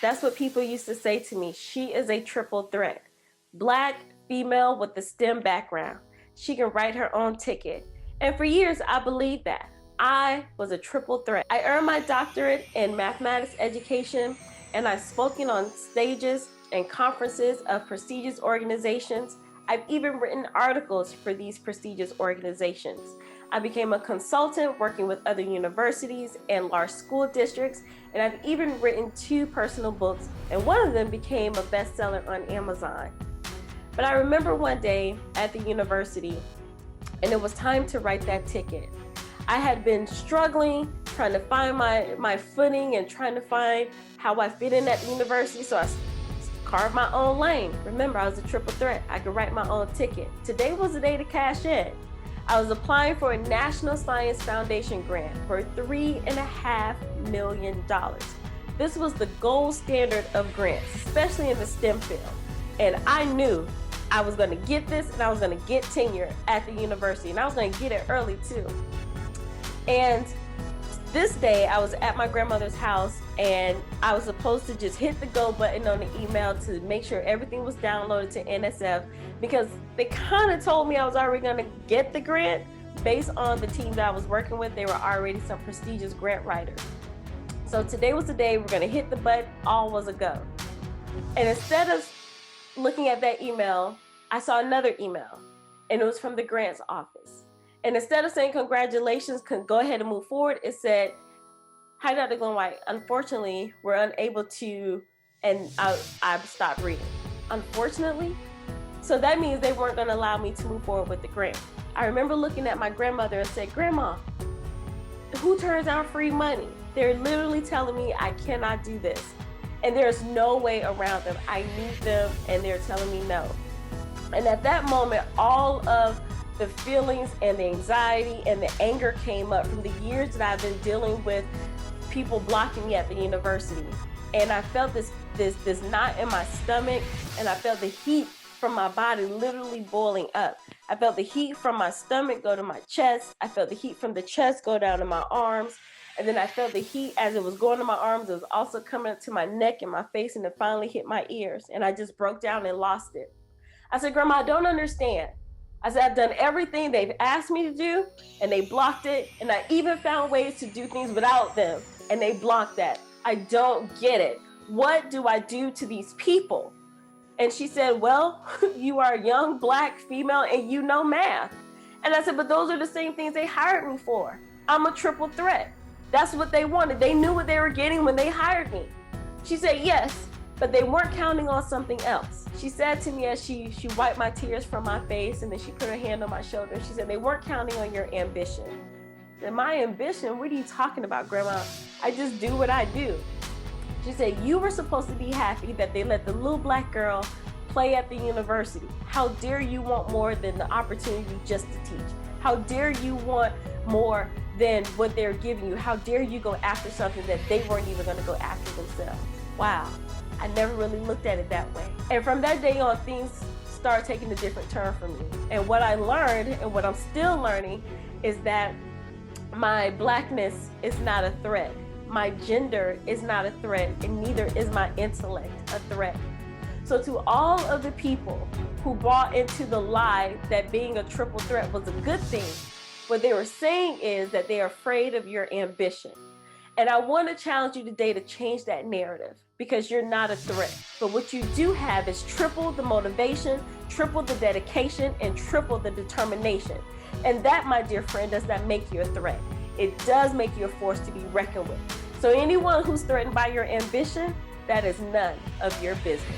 That's what people used to say to me. She is a triple threat. Black, female with a STEM background. She can write her own ticket. And for years, I believed that. I was a triple threat. I earned my doctorate in mathematics education, and I've spoken on stages and conferences of prestigious organizations. I've even written articles for these prestigious organizations. I became a consultant working with other universities and large school districts, and I've even written 2 personal books, and one of them became a bestseller on Amazon. But I remember one day at the university, and it was time to write that ticket. I had been struggling, trying to find my footing and trying to find how I fit in at the university, so I carved my own lane. Remember, I was a triple threat. I could write my own ticket. Today was the day to cash in. I was applying for a National Science Foundation grant for $3.5 million. This was the gold standard of grants, especially in the STEM field. And I knew I was going to get this, and I was going to get tenure at the university, and I was going to get it early too. And this day I was at my grandmother's house, and I was supposed to just hit the go button on the email to make sure everything was downloaded to NSF, because they kind of told me I was already going to get the grant based on the team that I was working with. They were already some prestigious grant writers. So today was the day we're going to hit the button. All was a go. And instead of looking at that email, I saw another email, and it was from the grants office. And instead of saying congratulations, go ahead and move forward, it said, "Hi, Dr. Glenn-White. Unfortunately, we're unable to," and I stopped reading. Unfortunately? So that means they weren't going to allow me to move forward with the grant. I remember looking at my grandmother and said, "Grandma, who turns out free money? They're literally telling me I cannot do this. And there's no way around them. I need them, and they're telling me no." And at that moment, all of the feelings and the anxiety and the anger came up from the years that I've been dealing with people blocking me at the university. And I felt this knot in my stomach, and I felt the heat from my body literally boiling up. I felt the heat from my stomach go to my chest. I felt the heat from the chest go down to my arms. And then I felt the heat as it was going to my arms. It was also coming up to my neck and my face, and it finally hit my ears. And I just broke down and lost it. I said, "Grandma, I don't understand." I said, "I've done everything they've asked me to do, and they blocked it. And I even found ways to do things without them, and they blocked that. I don't get it. What do I do to these people?" And she said, "Well, you are a young Black female, and you know math." And I said, "But those are the same things they hired me for. I'm a triple threat. That's what they wanted. They knew what they were getting when they hired me." She said, "Yes, but they weren't counting on something else." She said to me as she wiped my tears from my face, and then she put her hand on my shoulder. She said, "They weren't counting on your ambition." I said, "My ambition? What are you talking about, Grandma? I just do what I do." She said, "You were supposed to be happy that they let the little Black girl play at the university. How dare you want more than the opportunity just to teach? How dare you want more than what they're giving you? How dare you go after something that they weren't even going to go after themselves?" Wow. I never really looked at it that way. And from that day on, things started taking a different turn for me. And what I learned, and what I'm still learning, is that my Blackness is not a threat. My gender is not a threat, and neither is my intellect a threat. So to all of the people who bought into the lie that being a triple threat was a good thing, what they were saying is that they are afraid of your ambition. And I want to challenge you today to change that narrative, because you're not a threat. But what you do have is triple the motivation, triple the dedication, and triple the determination. And that, my dear friend, does not make you a threat. It does make you a force to be reckoned with. So anyone who's threatened by your ambition, that is none of your business.